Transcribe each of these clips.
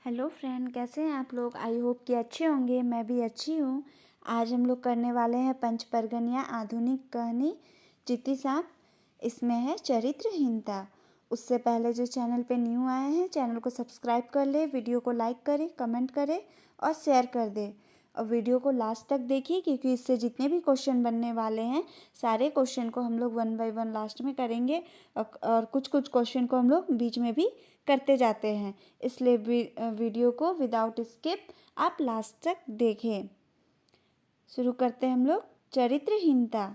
Hello friend, कैसे हैं आप लोग। आई होप कि अच्छे होंगे। मैं भी अच्छी हूँ। आज हम लोग करने वाले हैं पंचपरगनिया आधुनिक कहानी चिट्ठी सांप। इसमें है चरित्रहीनता। उससे पहले जो चैनल पे न्यू आए हैं, चैनल को सब्सक्राइब कर ले, वीडियो को लाइक करें, कमेंट करें और शेयर कर दे। और वीडियो को लास्ट तक देखिए, क्योंकि इससे जितने भी क्वेश्चन बनने वाले हैं सारे क्वेश्चन को हम लोग 1 बाय 1 लास्ट में करेंगे। और कुछ कुछ क्वेश्चन को हम लोग बीच में भी करते जाते हैं, इसलिए वीडियो को विदाउट स्किप आप लास्ट तक देखें। शुरू करते हैं हम लोग। चरित्रहीनता।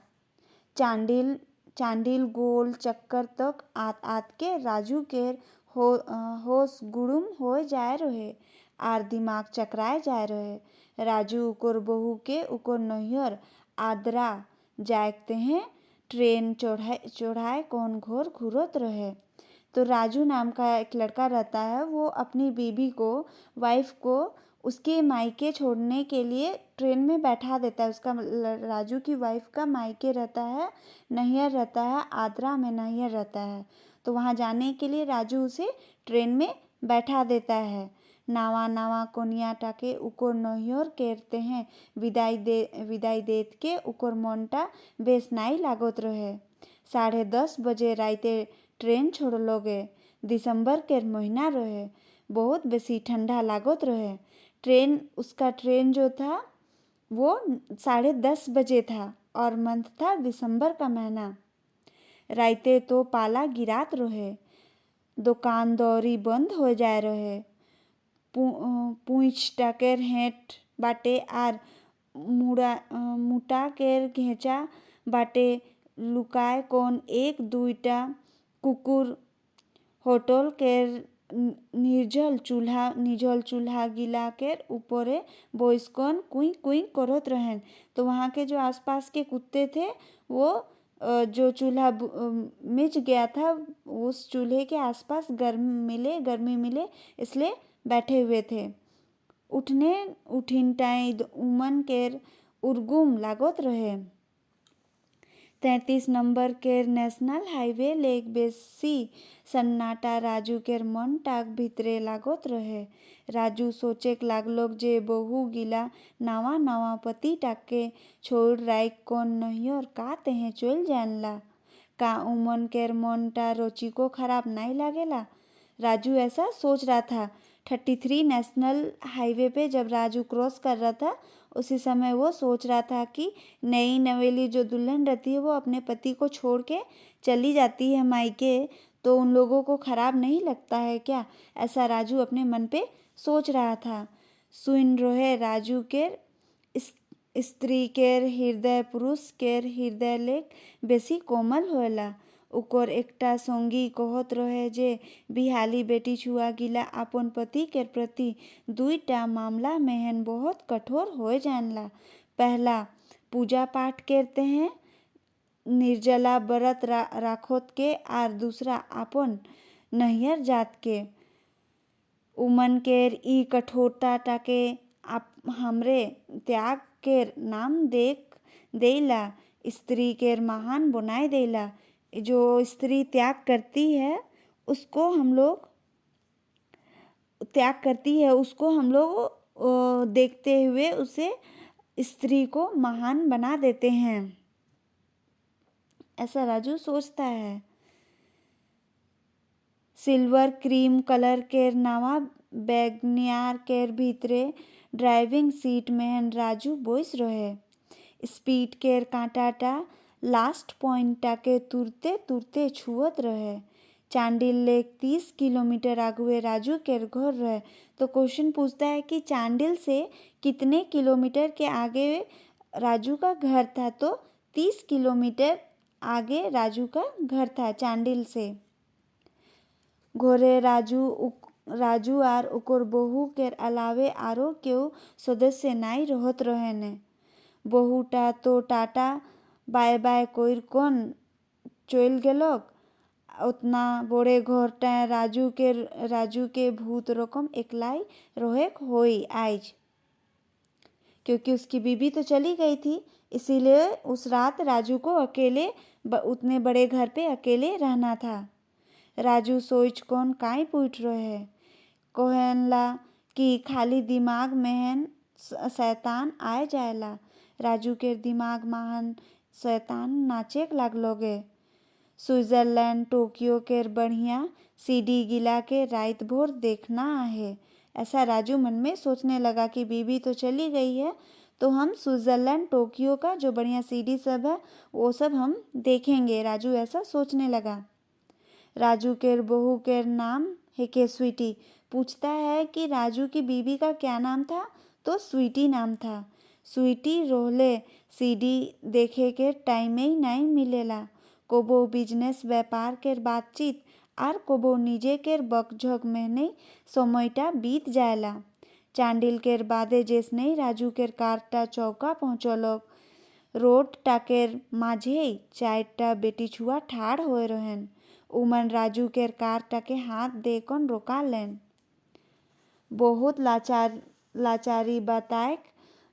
चांडिल चांडिल गोल चक्कर तक आत आत के राजू केर होश गुड़ुम हो जाए रहे। आर दिमाग चकराए जाए रहे। राजू उकोर बहू के उकोर नैहर आदरा जागते हैं। ट्रेन चढ़ाए कौन घोर घूरत रहे। तो राजू नाम का एक लड़का रहता है। वो अपनी बीबी को, वाइफ को उसके मायके छोड़ने के लिए ट्रेन में बैठा देता है। उसका राजू की वाइफ का मायके रहता है, नैहर रहता है, आद्रा में नैहर रहता है। तो वहाँ जाने के लिए राजू उसे ट्रेन में बैठा देता है। नावा नावा कोनिया टाके उकोर नैहर कहते हैं। विदाई देत के उकोर मोन्टा बेस नाई लागोत रहे। 10:30 बजे राइते ट्रेन छोड़लोगे। दिसंबर के महीना रहे। बहुत बेसी ठंडा लागत रहे। ट्रेन जो था वो 10:30 बजे था और मंथ था दिसंबर का महीना। राइते तो पाला गिरात रहे। दुकान दौरी बंद हो जाए रहे। पूछ टाकेर हेट बाटे आर मुटा केर घेचा बाटे लुकाए कौन एक दुईटा कुकुर होटल केर निझल चूल्हा गिला केर ऊपरे बोइस्कन कुई कुई करत रहें। तो वहाँ के जो आसपास के कुत्ते थे वो जो चूल्हा मिच गया था उस चूल्हे के आसपास गर्मी मिले इसलिए बैठे हुए थे। उठिनटाई उमन केर उर्गुम लागत रहे। 33 नंबर केर नेशनल हाईवे लेक बेसी सन्नाटा राजू केर मन टाक भीतरे लागत रहे। राजू सोचेक लागलोक जे बहु गिला नावा नावा पति टाके छोड़ राइक कौन नहियर का तेहे चल जानला। का उमन केर मन टा रोची को खराब नहीं लागेला। राजू ऐसा सोच रहा था। 33 नेशनल हाईवे पे जब राजू क्रॉस कर रहा था उसी समय वो सोच रहा था कि नई नवेली जो दुल्हन रहती है वो अपने पति को छोड़ के चली जाती है मायके, तो उन लोगों को खराब नहीं लगता है क्या। ऐसा राजू अपने मन पे सोच रहा था। सुन रहे राजू केर स्त्री केर हृदय पुरुष केर हृदय लेक बेसी कोमल होला। उकोर एकटा संगी कहत रहे जे बिहाली बेटी छुआ गिला अपन पति के प्रति दुईटा मामला में बहुत कठोर हो जानला। पहला पूजा पाठ करते हैं, निर्जला व्रत राखोत के, आर दूसरा अपन नैहर जात के। उमन केर ई कठोरता टाके आप हमरे त्याग केर नाम देला स्त्री केर महान बनाए देला। जो स्त्री त्याग करती है उसको हम लोग देखते हुए उसे स्त्री को महान बना देते हैं, ऐसा राजू सोचता है। सिल्वर क्रीम कलर केर नावा बैगनियार केर भीतरे ड्राइविंग सीट में राजू बोइस रहे। स्पीड केर कांटाटा लास्ट पॉइंटा के तुरते तुरते छुअत रहे। चांडिल लेक 30 किलोमीटर आगुए राजू केर घर रहे। तो क्वेश्चन पूछता है कि चांडिल से कितने किलोमीटर के आगे राजू का घर था। तो 30 किलोमीटर आगे राजू का घर था चांडिल से। घोरे राजू आर ओकर बहू केर अलावे आरो केहू सदस्य नाई रहत रहे ने। बहुटा तो टाटा बाय बाय कोइर कौन चल गेलक। उतना बड़े घर टाए राजू के भूत रकम एकलाई रोहेक होई आज, क्योंकि उसकी बीबी तो चली गई थी, इसीलिए उस रात राजू को अकेले उतने बड़े घर पे अकेले रहना था। राजू सोच कौन काई पूछ रहे। कोहनला कि खाली दिमाग में शैतान आए जाएला। राजू के दिमाग महान शैतान नाचे लागलोगे। स्विट्जरलैंड टोक्यो के बढ़िया सीडी गिला के रात भोर देखना है। ऐसा राजू मन में सोचने लगा कि बीबी तो चली गई है, तो हम स्विट्जरलैंड टोक्यो का जो बढ़िया सीडी सब है वो सब हम देखेंगे। राजू ऐसा सोचने लगा। राजू के बहू के नाम है के स्वीटी। पूछता है कि राजू की बीबी का क्या नाम था, तो स्वीटी नाम था। स्वीटी रोहले सीडी देखे के टाइम ही नहीं मिलेला। कोबो बिजनेस व्यापार के बातचीत आर कोबो निजे केर बकझक में नहीं সময়টা बीत जाएला। चांडिल केर बादे जेस नहीं राजू केर कारटा चौका पहुँचलक। रोड टाकेर माझे चारटा बेटी छुआ ठाड़ होए रहेन। उमन राजू केर कारटाके हाथ देकन रोका लेन। बहुत लाचारी बताएक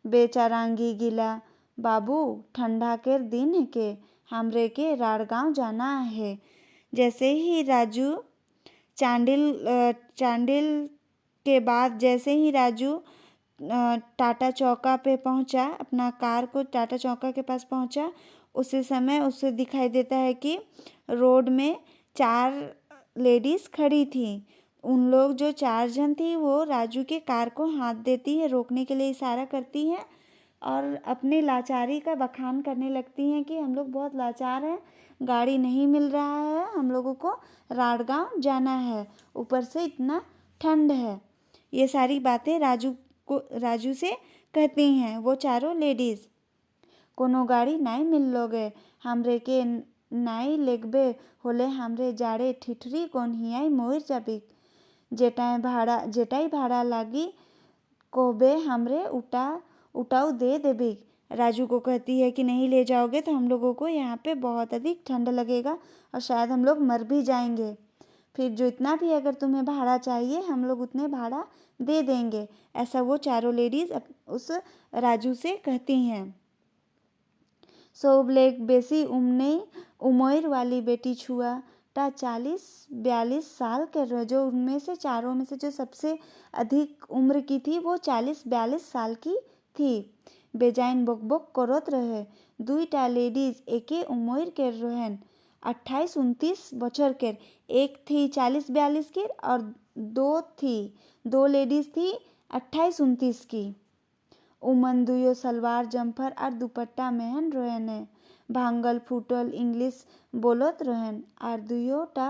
बेचारांगी गिला। बाबू ठंडा केर दिन है के हमरे के राड़गांव जाना है। जैसे ही राजू चांडिल के बाद जैसे ही राजू टाटा चौका पे पहुंचा, अपना कार को टाटा चौका के पास पहुंचा, उसी समय उसे दिखाई देता है कि रोड में 4 लेडीज़ खड़ी थी। उन लोग जो 4 जन थी वो राजू के कार को हाथ देती है, रोकने के लिए इशारा करती हैं और अपनी लाचारी का बखान करने लगती हैं कि हम लोग बहुत लाचार हैं, गाड़ी नहीं मिल रहा है, हम लोगों को राड़गांव जाना है, ऊपर से इतना ठंड है। ये सारी बातें राजू से कहती हैं वो चारों लेडीज़। कोनो गाड़ी नहीं मिल लोगे, हमरे के नाई लेगबे होले हमरे जाड़े ठिठरी कोन हियाई मोर जाबिक। जेटाई भाड़ा लागी कोबे हमरे उठाऊ दे देबिक। राजू को कहती है कि नहीं ले जाओगे तो हम लोगों को यहाँ पे बहुत अधिक ठंड लगेगा और शायद हम लोग मर भी जाएंगे। फिर जो इतना भी अगर तुम्हें भाड़ा चाहिए हम लोग उतने भाड़ा दे देंगे। ऐसा वो चारों लेडीज़ उस राजू से कहती हैं। सोबलेक बेसी उम्र वाली बेटी छुआ टा 40-42 साल के रहे। जो उनमें से चारों में से जो सबसे अधिक उम्र की थी वो 40-42 साल की थी। बेजाइन बकबक करत रहे। 2टा लेडीज एके उम्र के रहेन, 28-29 बछर के। एक थी 40-42 की और 2 लेडीज थी 28-29 की। उमन दुयो सलवार जम्फर और दुपट्टा मेहन रहेने। भांगल फूटल इंग्लिश बोलत रहेन और दुयोटा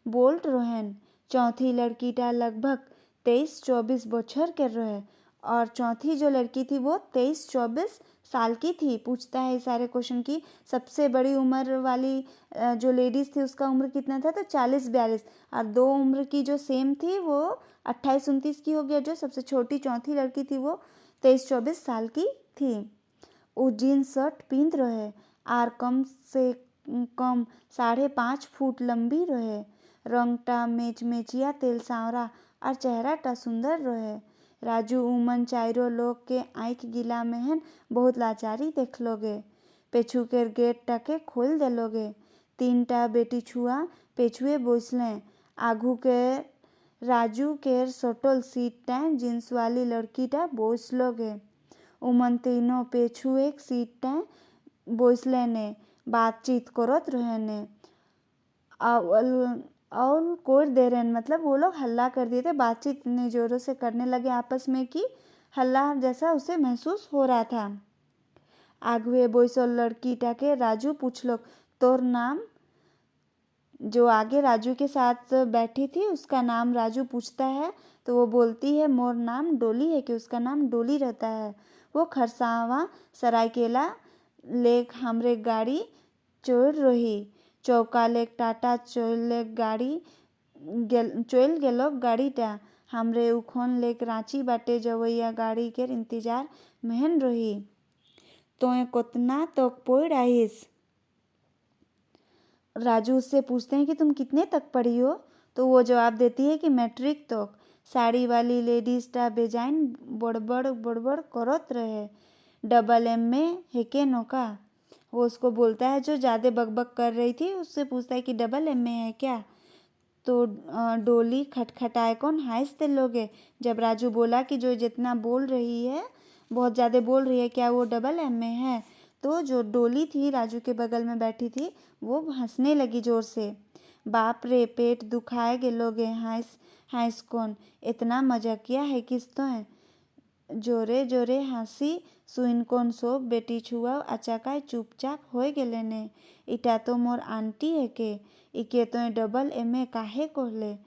बोल्ट रहेन। चौथी लड़कीटा लगभग 23-24 बछर के रहे और चौथी जो लड़की थी वो 23-24 साल की थी। पूछता है सारे क्वेश्चन की सबसे बड़ी उम्र वाली जो लेडीज़ थी उसका उम्र कितना था, तो 40-42 और 2 उम्र की जो सेम थी वो 28-29 की हो गया। जो सबसे छोटी चौथी लड़की थी वो 23-24 साल की थी। वो जीन्स शर्ट पींद रहे आर कम से कम 5.5 फुट लंबी रहे। रंगटा मेचिया तेल सांवरा और चेहराटा सुंदर रहे। राजू उमन चारों लोग के आँख गिला मेहन बहुत लाचारी देखलोगे। पेछू के गेट टाके खोल देलोगे। 3टा बेटी छुआ पेछुए बोसलें। आगू के राजू केर सटल सीट जींस वाली लड़कीटा बोसलोगे। उमन तीनों पेछू एक सीट बोसले ने बातचीत करत रहेने। और कोर दे रहे मतलब वो लोग हल्ला कर दिए थे। बातचीत इतने ज़ोरों से करने लगे आपस में कि हल्ला जैसा उसे महसूस हो रहा था। आगवे बोसल लड़की टाके राजू पूछ लो तोर नाम। जो आगे राजू के साथ बैठी थी उसका नाम राजू पूछता है तो वो बोलती है मोर नाम डोली है, कि उसका नाम डोली रहता है। वो खरसावा सरायकेला लेक हमरे गाड़ी चोर रही। चौका लेक टाटा चोल गाड़ी चोल गेलोक गाड़ीटा हमरे उखोन लेक रांची बाटे जवैया गाड़ी के इंतजार मेहन रही। तोय कोतना तक पोड़ आइस। राजू उससे पूछते हैं कि तुम कितने तक पढ़ी हो, तो वो जवाब देती है कि मैट्रिक तक। साड़ी वाली लेडीज टा बेजाइन बड़बड़ करत रहे। डबल एम में हेके नौका। वो उसको बोलता है जो ज़्यादा बकबक कर रही थी उससे पूछता है कि डबल एम में है क्या। तो डोली खटखटाए कौन हंसते लोगे। जब राजू बोला कि जो जितना बोल रही है बहुत ज़्यादा बोल रही है, क्या वो डबल एम में है, तो जो डोली थी राजू के बगल में बैठी थी वो हंसने लगी ज़ोर से। बाप रे, पेट दुखाए गेलोगे, हंस हंस कौन, इतना मजाकिया है किस तो है। जोरे जोरे हंसी सुइन कौन सोप बेटी छुआ अचाकाय चुपचाप होए गेले ने। इटा तो मोर आंटी है के, इके तो डबल एम काहे कहले।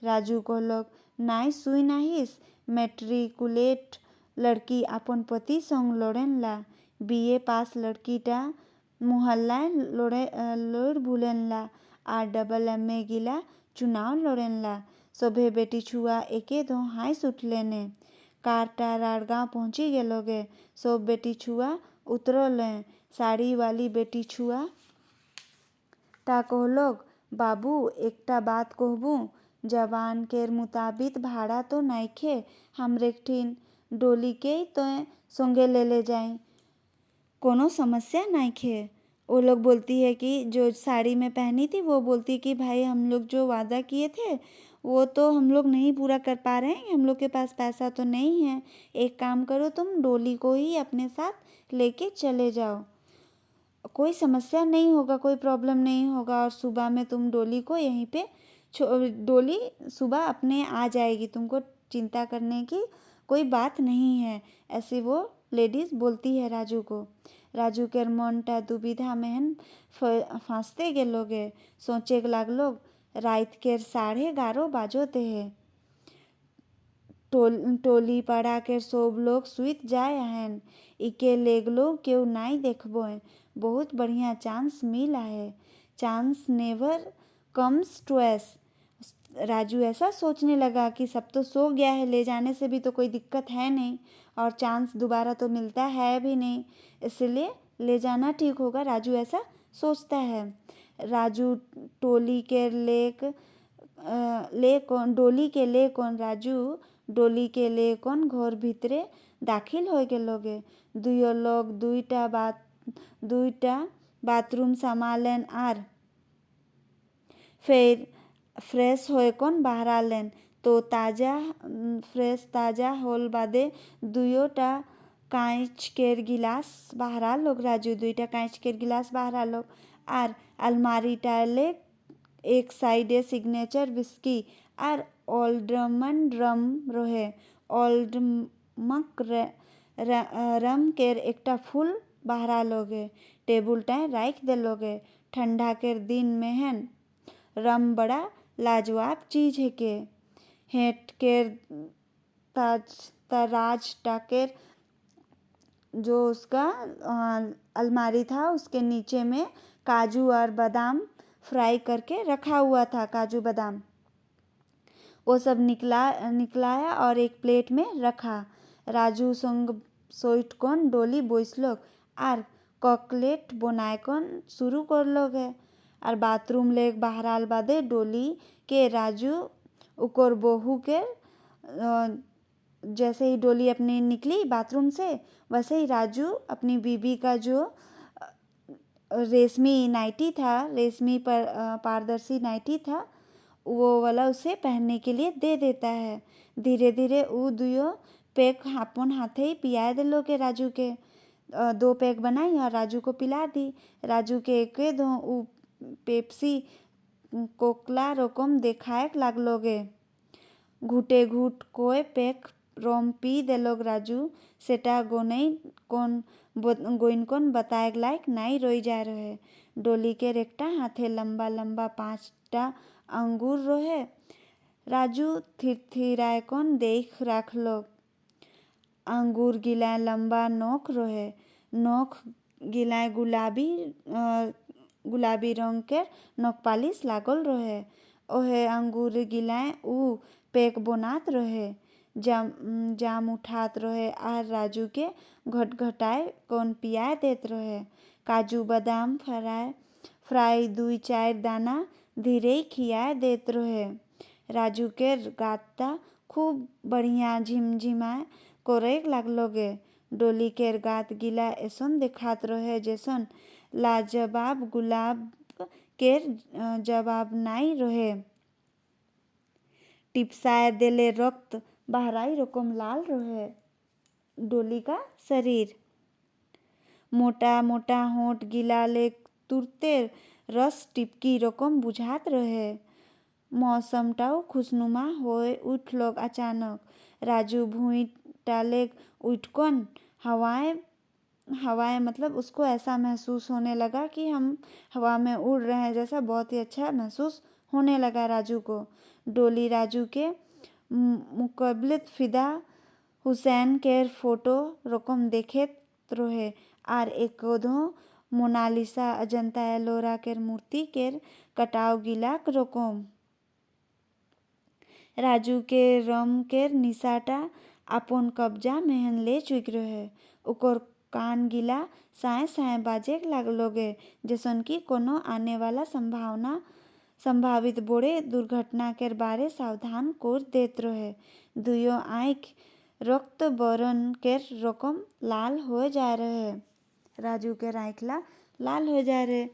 राजू कहलक, नाई सुई नाहिस, मैट्रिकुलेट लड़की अपन पति संग लड़ेन ला, बीए पास लड़कीटा मोहल्लाय लोड़ भूलेन ला, आर डबल एम गिला चुनाव लड़ेन ला। सभे बेटी छुआ एके दो हाइस उठले ने। कारटा राड़गांव पहुँची गेलोगे, सब बेटी छुआ उतरले। साड़ी वाली बेटी छुआ ता कहलोग, बाबू एकटा बात कहबू, जवान केर मुताबिक भाड़ा तो नइखे, हमरे ठिन डोली के तो संगे ले जाई, कोनो समस्या नइखे। वो लोग बोलती है कि जो साड़ी में पहनी थी वो बोलती है कि भाई हम लोग जो वादा किए थे वो तो हम लोग नहीं पूरा कर पा रहे हैं, हम लोग के पास पैसा तो नहीं है, एक काम करो तुम डोली को ही अपने साथ लेके चले जाओ, कोई समस्या नहीं होगा, कोई प्रॉब्लम नहीं होगा, और सुबह में तुम डोली को यहीं पे डोली सुबह अपने आ जाएगी, तुमको चिंता करने की कोई बात नहीं है। ऐसे वो लेडीज़ बोलती है राजू को। राजू केर मनटा दुविधा में फांसते गेलोगे, सोचे लागलोग रात केर 11:30 बाजोते है, टोली पाड़ा के सब लोग सुइत जाए हैं, इके लेगलो क्यों नहीं देखबो, बहुत बढ़िया चांस मिला है, chance never comes twice. Raju ऐसा सोचने लगा कि सब तो सो गया है, ले जाने से भी तो कोई दिक्कत है नहीं, और चांस दोबारा तो मिलता है भी नहीं, इसलिए ले जाना ठीक होगा, राजू ऐसा सोचता है। राजू टोली के ले कौन राजू डोली के ले कौन घर भीतरे दाखिल हो गेलोगे। दुयो लोग दुईटा बाथरूम संभालेन आर फिर फ्रेश होए कौन बाहर आलेन, तो ताजा होल बादे दुयोटा कांच केर गिलास बाहर लोग। राजू दुईटा कांच केर गिलास बाहर लोग, आर अलमारी टाले एक साइडे सिग्नेचर विस्की आर ओल्डमन रम रोहे। ओल्डमक रम केर एकटा फूल बाहर लोगे, टेबुल टाए राख दे लोगे। ठंडा केर दिन में हैं रम बड़ा लाजवाब चीज़ है के। हेट केर तराज टाकेर जो उसका अलमारी था उसके नीचे में काजू और बादाम फ्राई करके रखा हुआ था, काजू बादाम वो सब निकलाया और एक प्लेट में रखा। राजू संग सोइट कौन डोली बोइसलोग आर कॉकलेट बनाए कौन शुरू कर लोगे। और बाथरूम ले बाहर आल बादे डोली के राजू उकर बहू के जैसे ही डोली अपनी निकली बाथरूम से वैसे ही राजू अपनी बीबी का जो रेशमी नाइटी था, रेशमी पारदर्शी नाइटी था, वो वाला उसे पहनने के लिए दे देता है। धीरे धीरे वो दुयो पैक अपन हाथे ही पिया दे लोगे राजू के। 2 पैक बनाई और राजू को पिला दी। राजू के एक दो पेप्सी कोकला रकम देखाए लागलोगे। घुटे घुट कोई पैक रोम पी देलोग राजू, सेटा गोइन कौन बताए लायक नाई रोई जा रहे। डोली के रेकटा हाथे लंबा लंबा 5टा अंगूर रोहे। राजू थिराए कौन देख राख लोग, अंगूर गिलाए लंबा नोक रोहे, नोक गिलाए गुलाबी रंग के नोक पालिश लागल रोहे। ओहे अंगूर गिलाए ऊ पैक बनात रोहे, जाम उठात रोहे आर राजू के घटघटाए कौन पिया देत रोहे। काजू बादाम फ्राई 2-4 दाना धीरे खिया देत रोहे। राजू के गाता खूब बढ़िया झिमझिमा करे लागलोगे। डोली केर गात गिला ऐसन देखात रोहे जैसन लाजवाब गुलाब केर जवाब नाई रोहे। टिपसाए देले रक्त बाहराई रकम लाल रहे डोली का शरीर। मोटा मोटा होंठ गिला ले तुरते रस टिपकी रकम बुझात रहे। मौसमटाও खुशनुमा होए उठलोग अचानक। राजू भुई टाले उठकन हवाएं मतलब उसको ऐसा महसूस होने लगा कि हम हवा में उड़ रहे हैं जैसा बहुत ही अच्छा महसूस होने लगा राजू को। डोली राजू के मुकबले फिदा हुसैन केर फोटो रकम देखे रहे आर एक मोनालिसा अजंता एलोरा केर मूर्ति केर कटाव गिलाक रकम। राजू के रम केर निशाटा अपन कब्जा मेहन ले चुक रहे। ओकर कान गिला साए साए बाजे लागलोगे जैसन कि कोनो आने वाला संभावित बड़े दुर्घटना केर बारे सावधान कर देत रहे। दुयो आँख रक्त बरन केर रकम लाल हो जा रहे। राजू के आँखला लाल हो जा रहे।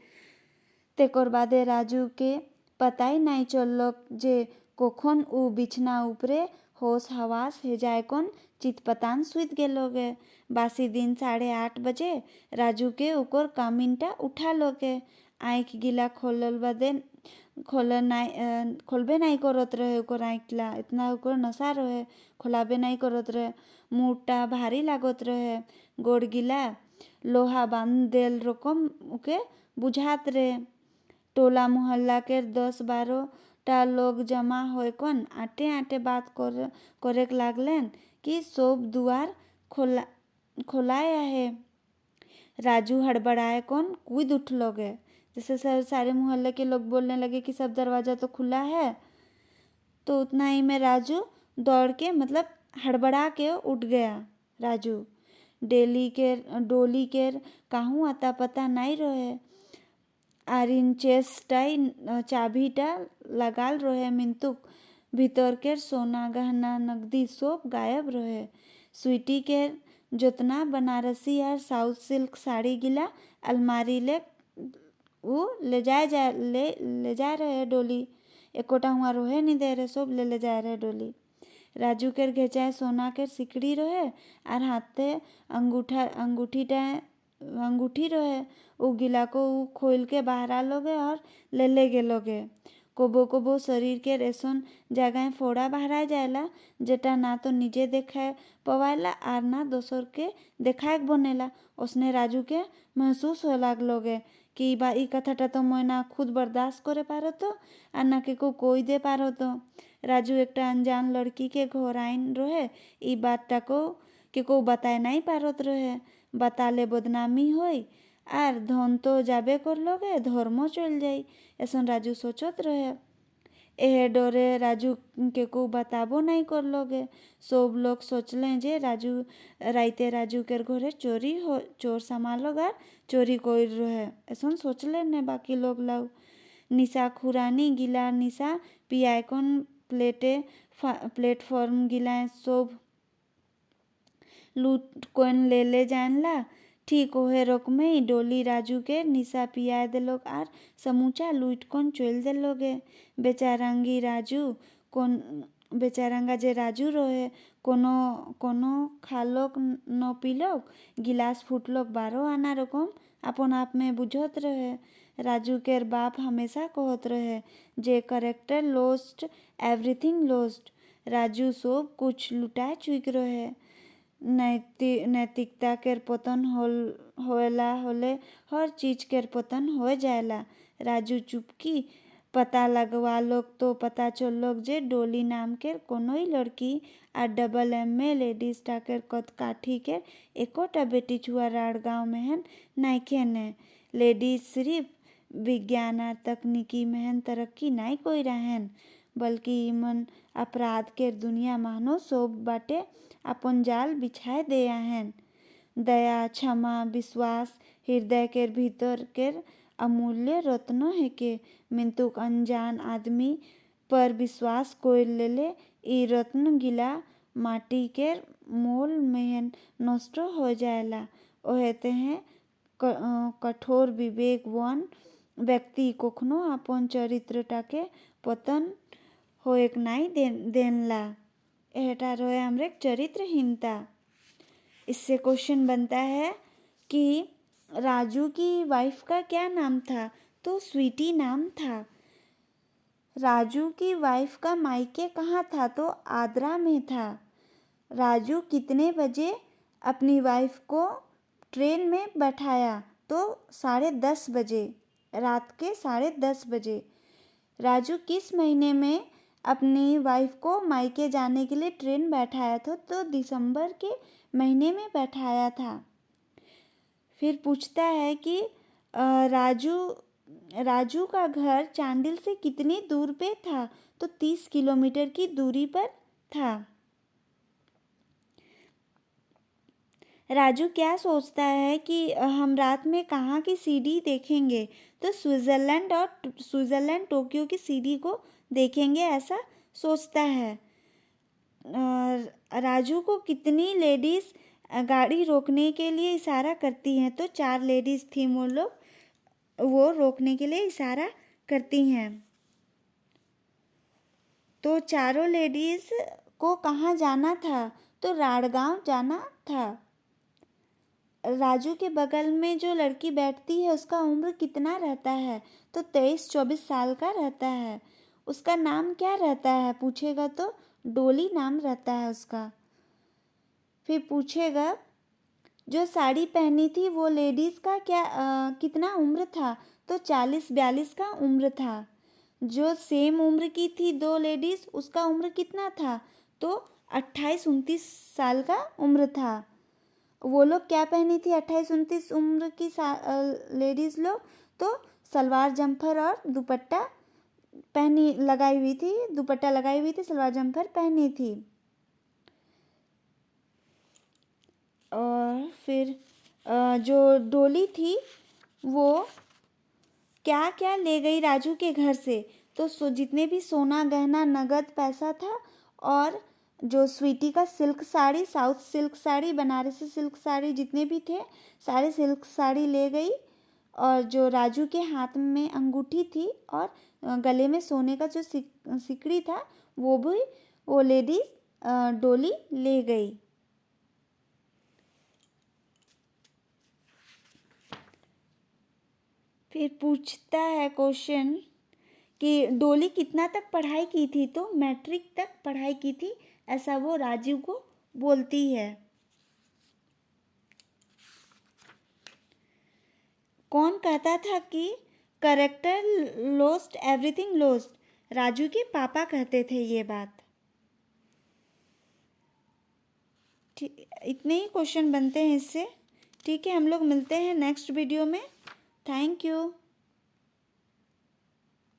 तेकर बादे राजू के पताई नहीं चललोग जे कखन उ बिछना उपरे होश हवास हे जाए कौन चितपतान सुत गेलोगे। बासी दिन 8:30 बजे राजू के ओकर कामिनटा उठा लोगे। आँख गिला खोलबे नहीं करत रहे ओकर आँखला इतना ओकर नशा रहे खोलाबे नहीं करत रहे। मुँहटा भारी लागत रहे। गोड़ गिला लोहा बांध देल रकम उके बुझात रहे। टोला मोहल्ला के 10-12 टा लोग जमा होए कन आटे आटे बात करेक लागलेन कि सब दुआर खोलाया है। राजू हड़बड़ाए कौन कूद उठलोगे। जैसे सारे मोहल्ले के लोग बोलने लगे कि सब दरवाज़ा तो खुला है। तो उतना ही में राजू दौड़ के मतलब हड़बड़ा के उठ गया। राजू डोली केर काहू अता पता नहीं रहे। आरिन चेस्टाई चाबीटा लगाल रहे मिंतुक भीतर केर सोना गहना नकदी सब गायब रहे। स्वीटी केर जोतना बनारसी और साउथ सिल्क साड़ी गिला अलमारी ले जा रहे डोली। एकोटा हुआ रोहे नहीं दे रहे सब ले जा रहे डोली। राजू केर घेचाए सोना केर सिकड़ी रहे और हाथे अंगूठी रहे। उ गिला को उ खोल के बाहर आ लोगे और ले गेलोगे। कोबो शरीर के ऐसन जगह फोड़ा बहरा जाएला जेटा ना तो निजे देखाए पवाएला और ना दोसर के देखाए बनेला। उसने राजू के महसूस हो लागलोगे कि ई कथाटा तो मैं ना खुद बर्दाश्त करे पारो तो और ना के कोई दे पारो तो। राजू एक अनजान लड़की के घर आइन रहे ई बातटा को बताए नहीं पारत रहे। बताले बदनामी होई आर धन तो जाबे कर लोगे धर्मो चल जाई ऐसन राजू सोचत रहे। एहे डरे राजू के को बताबो नहीं कर लोगे। सब लोग सोचले जे राइते राजू के घरे चोर समालोग आर चोरी कोई रहे ऐसन सोचले ने बाकी लोग लाउ। निशा खुरानी गिला निशा पियाए कौन प्लेटफॉर्म गिला सब लूट कोन ले जानला। ठीक ओहे रकमे ही डोली राजू के निशा पियाए देलोग आर समूचा लूट कोन चल देलोगे। बेचारंगा जे राजू रहे कोनो खालोक न पीलोग गिलास फुटलोग 12 आना रकम अपन आप में बुझत रहे। राजू केर बाप हमेशा कहत रहे जे character lost everything lost. Raju सब कुछ लुटाए चुक रहे। नैतिकता केर पतन होले हर चीज केर पतन हो जाएला। राजू चुपकी पता लगवा लोग तो पता चल लोग जे डोली नाम केर कोनोई लड़की आ MM लेडीज टाकेर कद काठी केर एकोटा बेटी छुआ राड़ गाँव में नाइखे ने। लेडीज सिर्फ विज्ञान और तकनीकी में तरक्की नहीं कोई रहेन बल्कि इमन अपराध केर दुनिया मानो सब बाटे अपन जाल बिछाए दे आहेन। दया क्षमा विश्वास हृदय केर भीतर केर अमूल्य रत्न है के मिंतुक अनजान आदमी पर विश्वास कोई लेले ई रत्न गिला माटी केर मोल में नष्ट हो जाएला। ओहेते हैं कठोर विवेकवान व्यक्ति कखनो अपन चरित्रटा के पतन हो एक नाई देनला। एहटा रोए हमरे चरित्रहीनता। इससे क्वेश्चन बनता है कि राजू की वाइफ का क्या नाम था? तो स्वीटी नाम था। राजू की वाइफ का मायके कहाँ था? तो आगरा में था। राजू कितने बजे अपनी वाइफ को ट्रेन में बैठाया? तो 10:30 बजे, रात के 10:30 बजे। राजू किस महीने में अपनी वाइफ को मायके जाने के लिए ट्रेन बैठाया था? तो दिसंबर के महीने में बैठाया था। फिर पूछता है कि राजू का घर चांडिल से कितनी दूर पे था? तो 30 किलोमीटर की दूरी पर था। राजू क्या सोचता है कि हम रात में कहाँ की सीढ़ी देखेंगे? तो स्विट्ज़रलैंड टोक्यो की सीढ़ी को देखेंगे, ऐसा सोचता है। राजू को कितनी लेडीज़ गाड़ी रोकने के लिए इशारा करती हैं? तो 4 लेडीज़ थी, वो रोकने के लिए इशारा करती हैं। तो चारों लेडीज़ को कहाँ जाना था? तो राड़गांव जाना था। राजू के बगल में जो लड़की बैठती है उसका उम्र कितना रहता है? तो 23-24 साल का रहता है। उसका नाम क्या रहता है पूछेगा तो डोली नाम रहता है उसका। फिर पूछेगा जो साड़ी पहनी थी वो लेडीज़ का कितना उम्र था? तो 40-42 का उम्र था। जो सेम उम्र की थी 2 लेडीज़, उसका उम्र कितना था? तो 28-29 साल का उम्र था। वो लोग क्या पहनी थी 28-29 उम्र की लेडीज़ लोग? तो सलवार जम्फर और दुपट्टा लगाई हुई थी, सलवार जम्फर पहनी थी। और फिर जो डोली थी वो क्या क्या ले गई राजू के घर से? तो जितने भी सोना गहना नगद पैसा था, और जो स्वीटी का silk sari, south silk sari, Banarasi silk sari जितने भी थे सारे सिल्क साड़ी ले गई। और जो राजू के हाथ में अंगूठी थी और गले में सोने का जो सिकड़ी था वो भी वो लेडीज डोली ले गई। फिर पूछता है क्वेश्चन कि डोली कितना तक पढ़ाई की थी? तो मैट्रिक तक पढ़ाई की थी, ऐसा वो राजू को बोलती है। कौन कहता था कि character lost everything lost? Raju के पापा कहते थे ये बात। ठीक, इतने ही क्वेश्चन बनते हैं इससे। ठीक है, हम लोग मिलते हैं नेक्स्ट वीडियो में। Thank you.